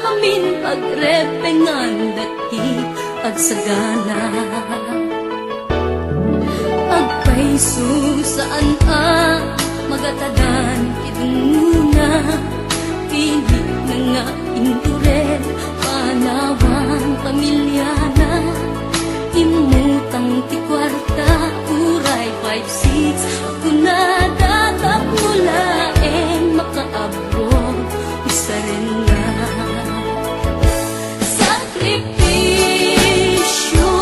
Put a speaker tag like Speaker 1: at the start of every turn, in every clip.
Speaker 1: amin pagrepengan dati agsagana. Agpaiso saan magatadan kitunguna, pili na nga induren panawan pamilyana. Imutang ti kwarta uray 5-6 ako na datap mula makaabot isa rin na sakripisyo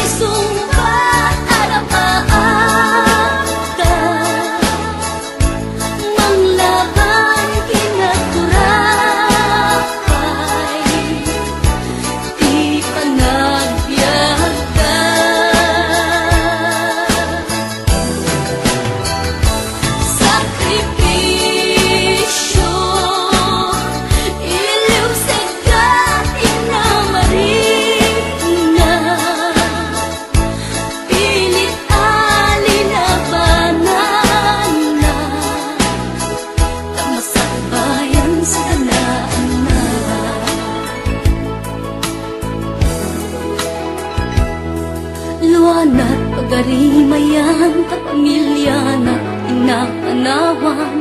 Speaker 1: isumbat arapaata manglaban kinaturapay di panagbiagda sakripisyo iliw segat inamarina pilit alinabanan na tamasakbayan sa kanaan na luwanat pagarimayan kapamilya na inakanawan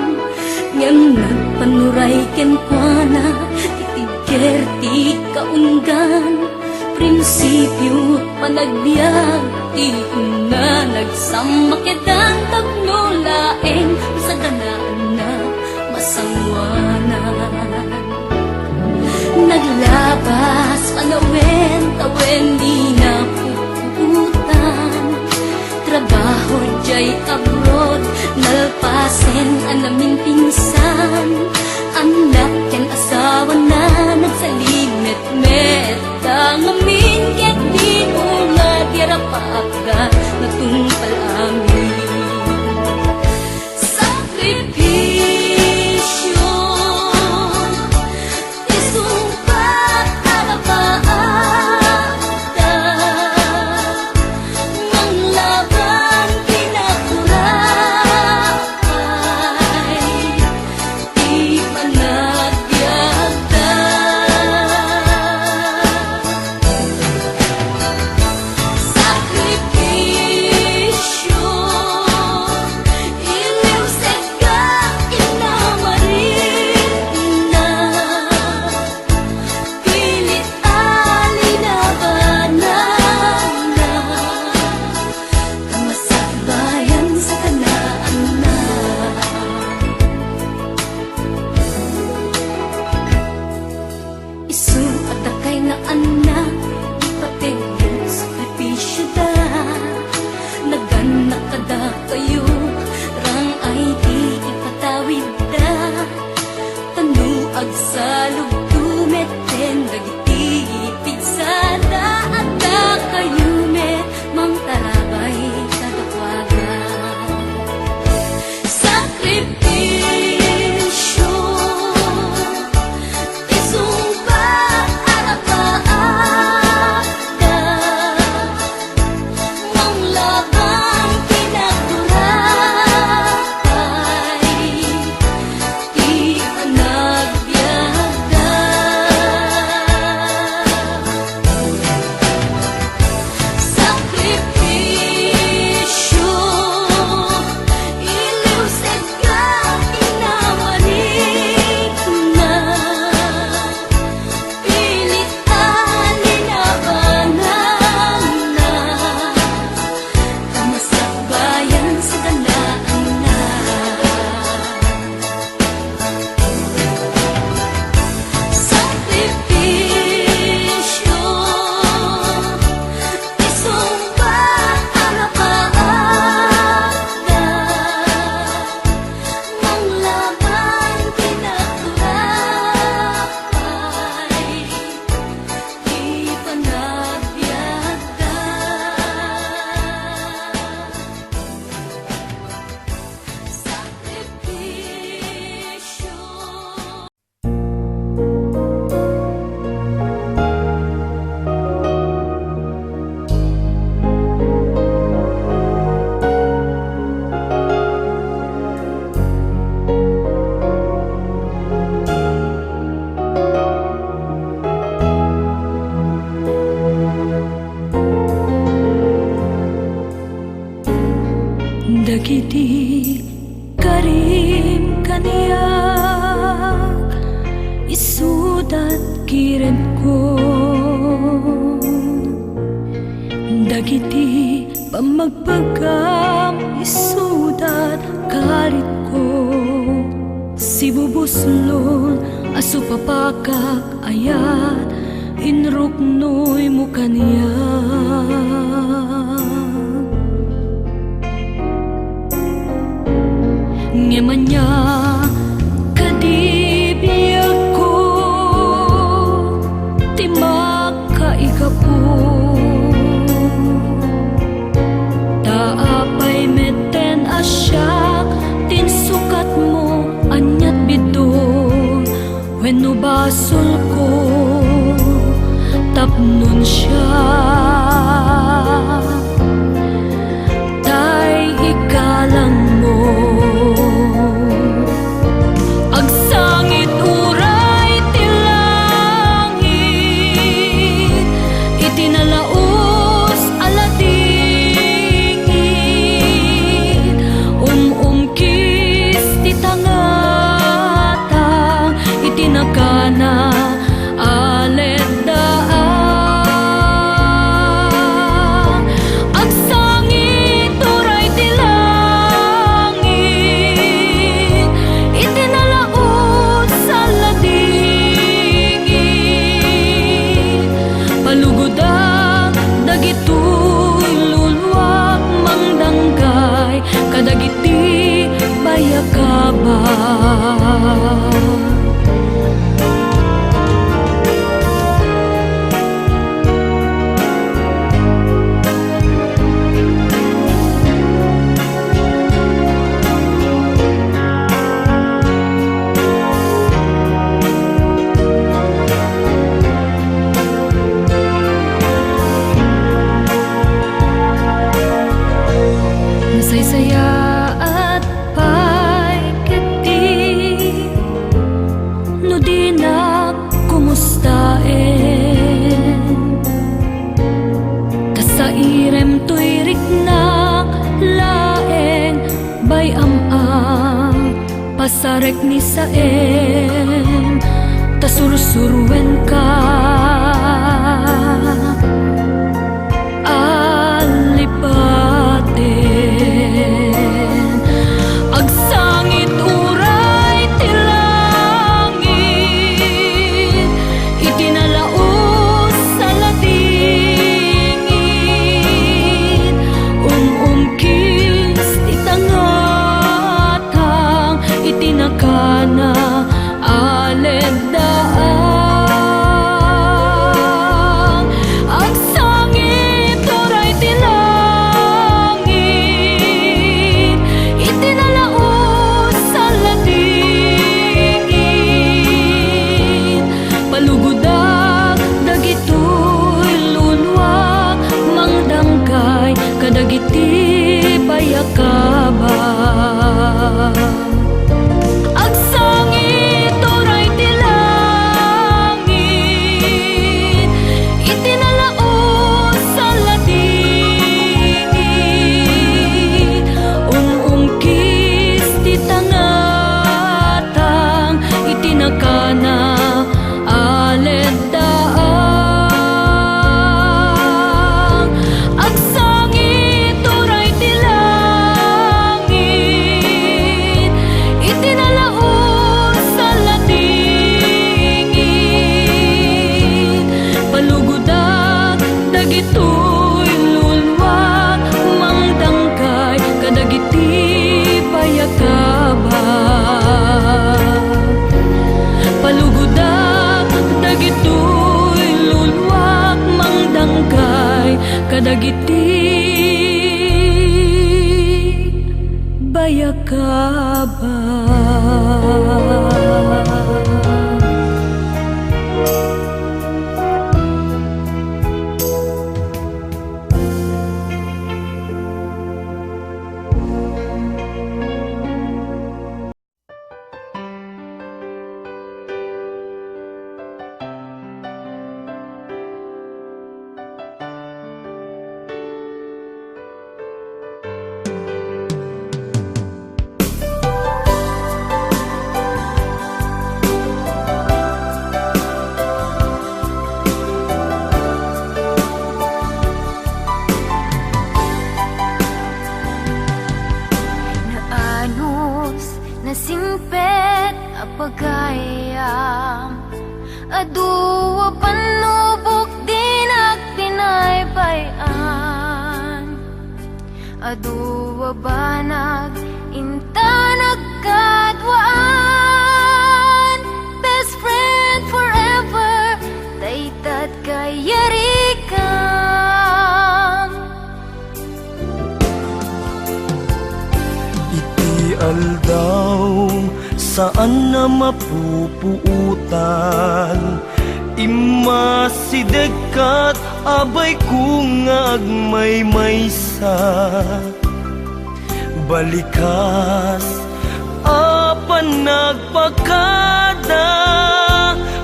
Speaker 1: ngem nagpanuray kenkwana titigker ti kaunggan prinsipyo panagbiag ti na nagsamakedan tapno laeng sa ganaan na masangwanan naglabas panawen tawen di na puputan trabaho jay abroad nalpasen anamin pinsan anak ken asawa na nagsalimet-met tangamin ket di una diarapaagda natungpal amin sakripisyo isumpat arapaagda manglaban kinaturapay di panagbiagda sakripisyo iliw segat inamarina pilit alinabanan na kamasakbayan sa kanaan na isu atakay na anak ipatigil sakripisyo da naganak kada kayo rang ay di ipatawid da tanuag sa lugtumeten dagiti pigsada at da kayo met mang tarabay kadakwagan sakripisyo isumpat arapaagda manglaban kinaturapay di panagbiagda gayem ko. Dagiti pamagpagam isudat kalit ko. Sibubuslon aso papakak ayat inruknoy mo kaniya. Ngemanya kadibiyag ko timak kaigapo. Taapay meten asyak tinsukat mo anyat bidon. Wenno basol ko tapnon siya. Tay ikalang mo agsangit uray ti langit itinalaos aladingit umkis ti tangatang itinakana kadagiti bayakaba. Nasaysaya at paikiti no di na kumustaen. Kasairem to'y riknak laeng bay amang pasarek ni saen tasursurwen ka. Agsangit uray ti langit itinalaos sa ladingit umkis ti tangatang itinakana aleddaang. Agsangit uray ti langit itinalaos sa ladingit palugudag dagitoy lunwag mangdangkay kadagiti bayakaba. Agsangit uray ti langit itinalaos sa ladingit umkis ti tangatang itinakana aleddaang. Agsangit uray ti langit itinalaos sa ladingit palugudag dagitoy lunwag mangdangkay kadagiti bayakaba. Palugudag dagitoy lunwag mangdangkay kadagiti bayakaba.
Speaker 2: Aduwa banag inta nagkadwaan, best friend forever, daytad kayarikam.
Speaker 3: Iti aldaw saan na mapupuutan, imasidekat abay kung agmaymaysa. Balikas apan nagpakada,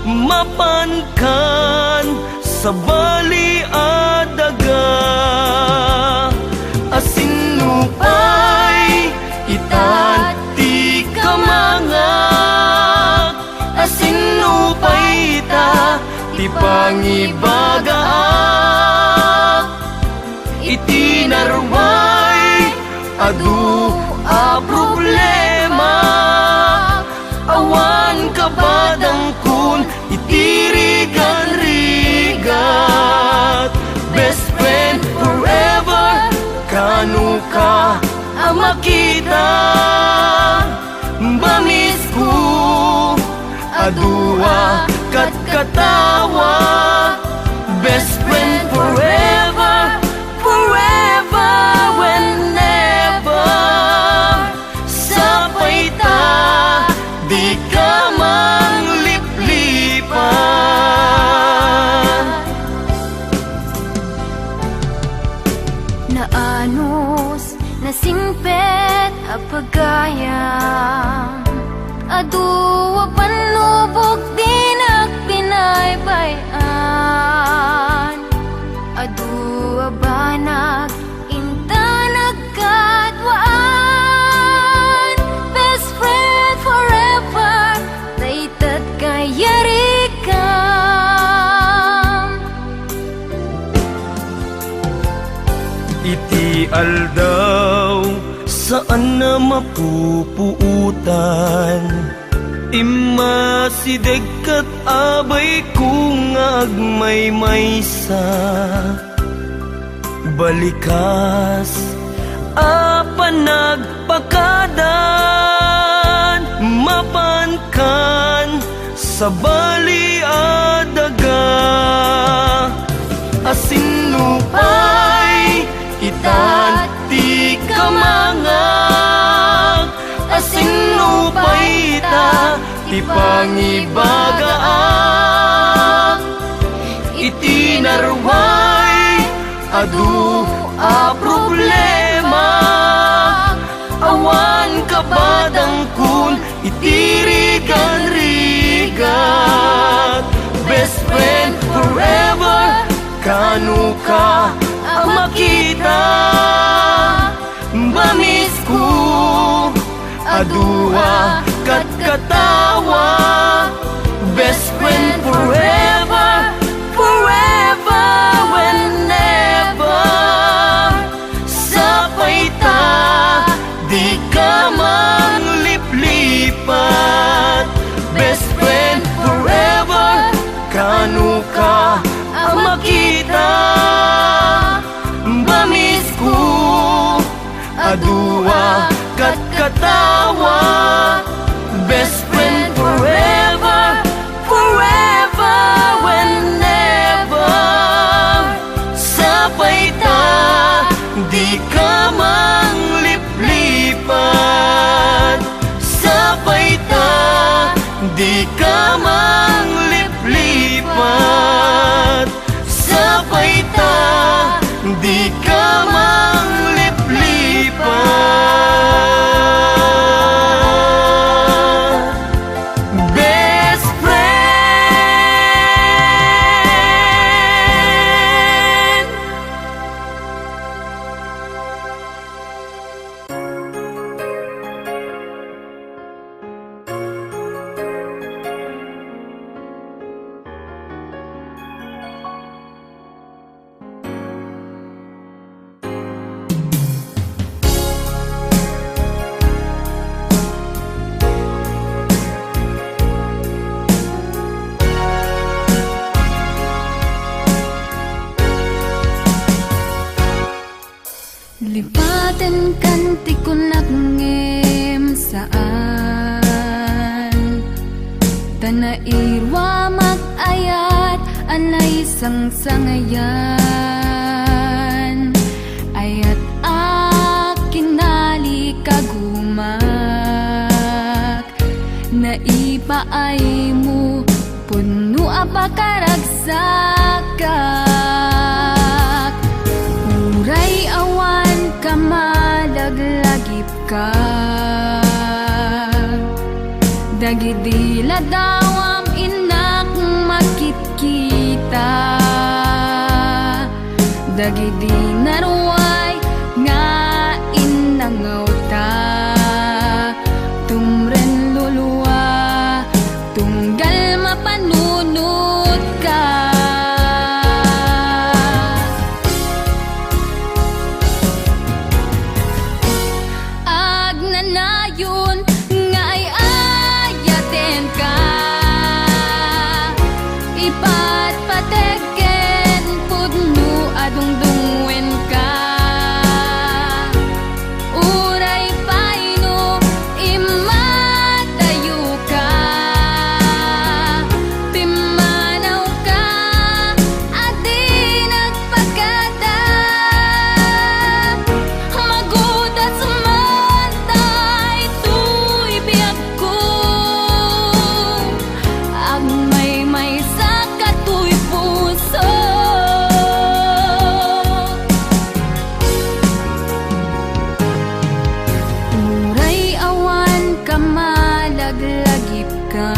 Speaker 3: mapankan sa bali adaga. Asinupay itat ti kamangak, asinupay ita ti pangibagaak. Iti narway adu a problema, awan kabadang kun itirigan-rigat. Best friend forever, kanu ka ang makita. Bamis ko adua kat katawa. Best friend forever, forever, whenever. Sapay ta, di ka mangliplipan.
Speaker 2: Naanos, nasingpet, apagayam, aduwa panlubog di nagpinaybayan. Aduwa banag inta nagkadwaan, best friend forever, daytad kayarikam.
Speaker 3: Iti aldaw saan na mapupuutan, imasidekat abay kung agmaymaysa. Balikas apan nagpakadan, mapankan sa bali adaga. Asinupay itat ti kamangak, asinupay ita ti pangibagaak. Iti narway adu a problema, awan kabadang kun itirigan-rigat. Best friend forever, kanu ka ang makita. Bamis ko adua kat katawa. Best friend forever, forever, whenever. Sapay ta, di ka mangliplipat. Best friend forever, kanu ka ang makita. Bamis ko adua kat katawa. Best friend forever, forever, whenever. Sapay ta, di ka mangliplipat. Sapay ta, di ka mangliplipat. Sapay ta, di ka mangliplipat. Best friend.
Speaker 2: Tanairwa mag-ayat anay sang-sangayan ayat akinali kagumak naipaay mo puno apakaragsakak uray awan kamalaglagip ka dagidila dawam inak makit-kita dagidi naruay nga inangaw ta tumren luluwa tunggal mapanunot ka agnanayon nga ay ayaten ka ipatpateken pudno adungdungwen ka uray paino imatayo ka timanaw ka at di nagpagkada magudas man tay tuy biyag ko ang may sa katuy puso uray awan kamalaglagip ka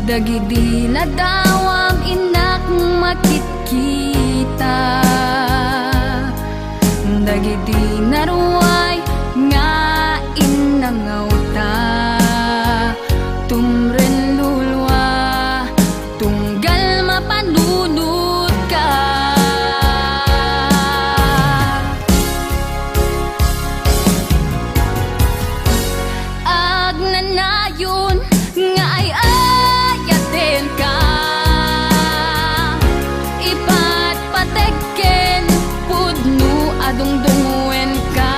Speaker 2: dagidi na dawam inak makit-kita dagidi naruay nga inangaw ta tumren lulwa tunggal mapanunot ka agnanayon nga ay ayaten ka ipatpateken pudno adungdungwen ka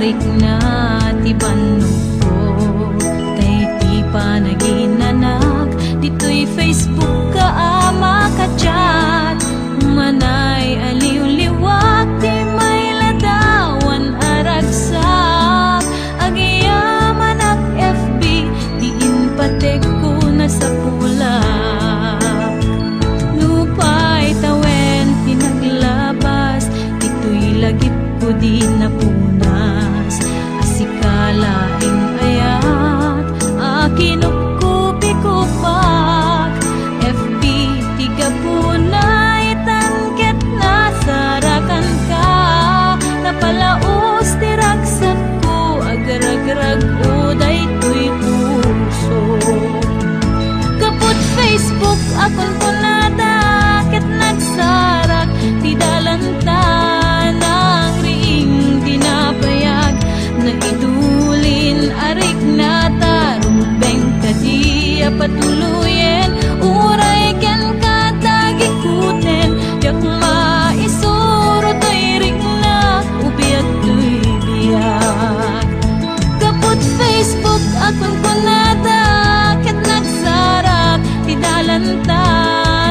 Speaker 1: arik na ti bannog ko, tay ti panaginanag, dito'y Facebook ka ama ka chat, manay aliw-liwak ti may ladawan aragsak, agiyaman ak FB di inpatek ko na sa pulak, lupay tawen pinaglabas, dito'y lagip ko di napunas, asikalaing ayat akinupkupi ko pak, FB tiga punay tanket na sarakan ka, napalaos tiragsak ko agarag-rag o daytoy puso, kaput Facebook akon punada ket nagsarak ti dalanta ng ring dinapayag, na idulin arik na tarumbeng kadi patuluyen, uray ken katagikuten, yak maisuro to'y ring na ubiag to'y biyag, kaput Facebook akon kunada ket nagsarak ti dalanta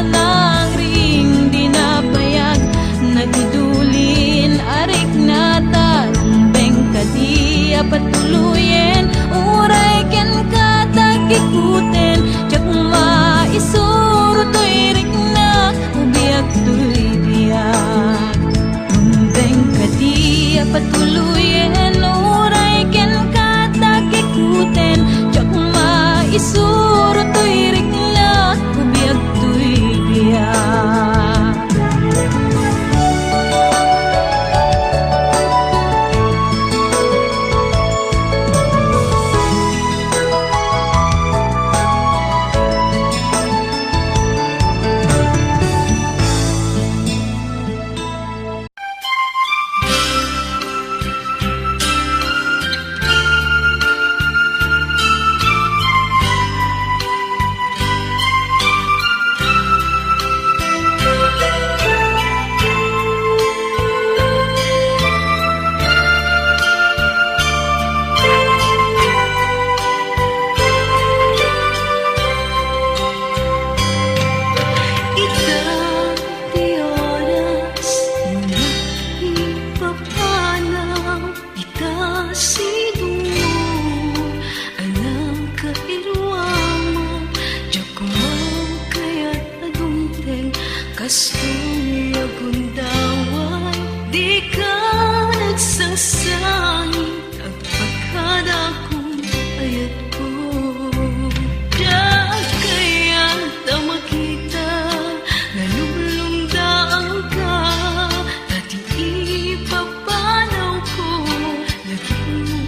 Speaker 1: ng ring dinapayag, nagidulin arik na tarumbeng kadi patuluyen, uray ken katagikuten, jak maisuro to'y ring na ubiag to'y biyag, rumbeng kadi patuluyen, uray ken katagikuten, jak maisuro to'y ring na ubiag to'y biyag. Kastoy agundaway, di ka nagsasangit, ang pagkadakong ayat ko. Da kaya ta makita, nalulungdaan ka, dati ipapanaw ko, lagi mo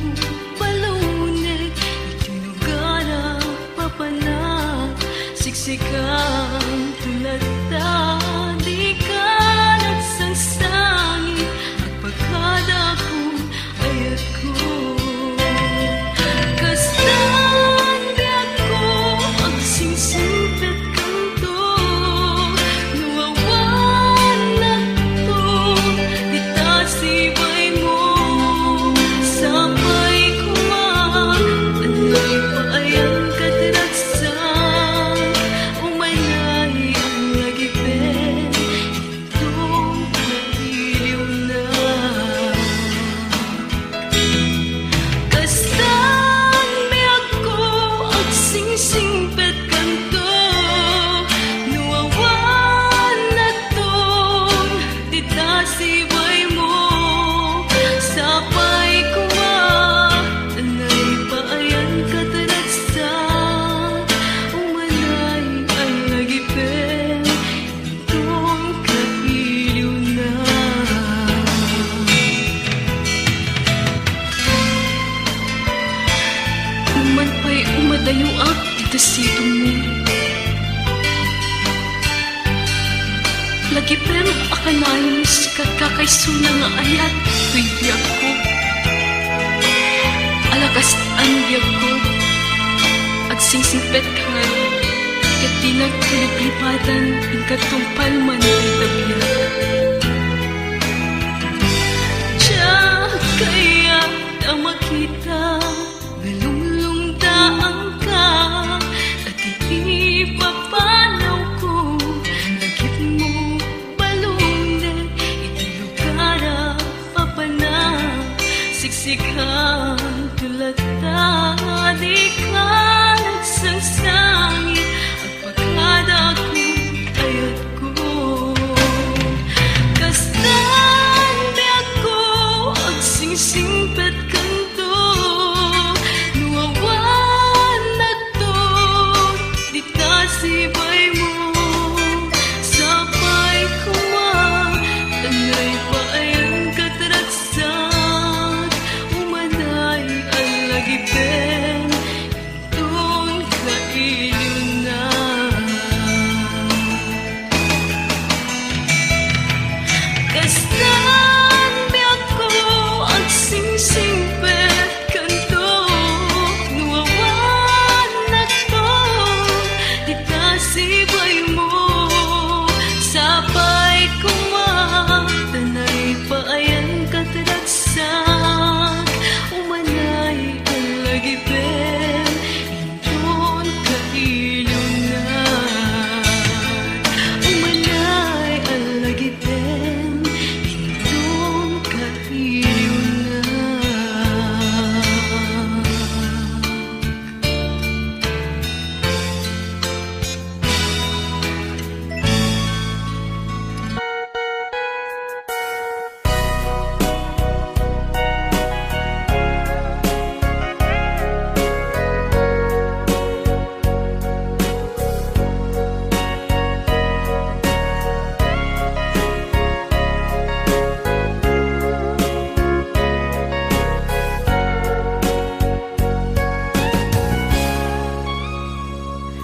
Speaker 1: baluneg, itinugara papanak, siksikan tulad ta. Di ka nagsasangit at pagkadakong ayat ko. Kastan di ako ang singsipit kanto, nuwawan na to, di tasibay mo, sabay kumaan, anay paayan katiragsan, umanay ang lagipin, itong nagiliw na. Kastan mi ako ang singsingpet kanto, nuwawan na ton, di tasibay mo, sabay kumaan, anay paayan kataragsan, umanay ang lagipin, itong kailiw na. Uman pa'y umadayo ak dito sito mo, lagi pero akalain sikat kakaysuna nga ayat tuy biyag ko, alakas ang biyag ko, agsingsingpet ka nga rin, kat di nagkaliplipatan ang katumpal man kita biyag. Diya kaya Kastan mi ako ang sing-simple kanto Nuwawan na to Di kasibay mo Sapay kumatanay Paayan kataragsak Umanay ang lagipin Indon kailungan Umanay ang lagipin Indon kailungan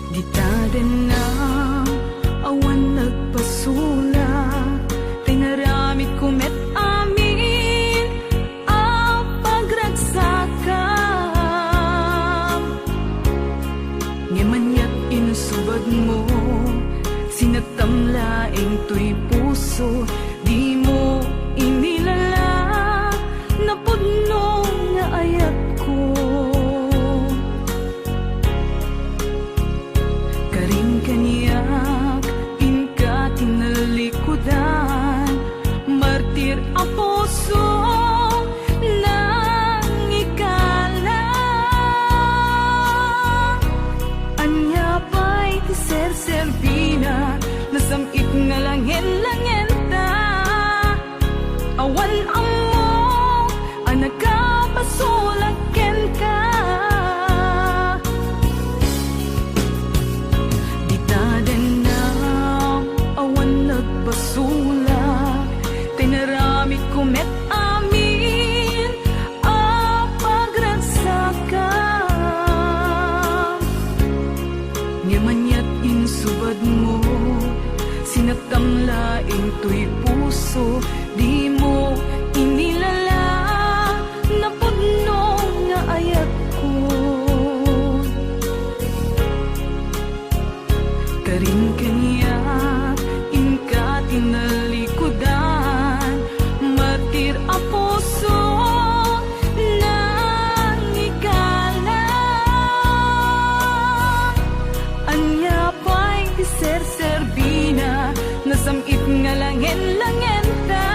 Speaker 1: Gitaden na awan nagpasula Tinaramit kumet amin ang pagragsakam Ngemanyat insubad mo Sinatamlaing to'y puso Di mo inilala Napudno nga ayat ko Karing kaniyak, inka tinalikudan Martir a puso nang ikala Anya pa'y ti ser-serbina Nasamit nga langin-langin ta Awan amok, anagkapasulaken ka Gitaden na awan nagpasulak Tinaramit kumet amin ang pagragsakam Ngemanyat insubad mo Sinatamlaing to'y puso Di mo inilala Napudno nga ayat ko Karing kaniyak, inka tinalikudan Martir a puso nang ikala Anya pa'y ti ser-serbina Nasamit nga langin-langin ta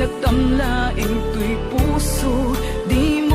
Speaker 4: katamlaing tuy puso di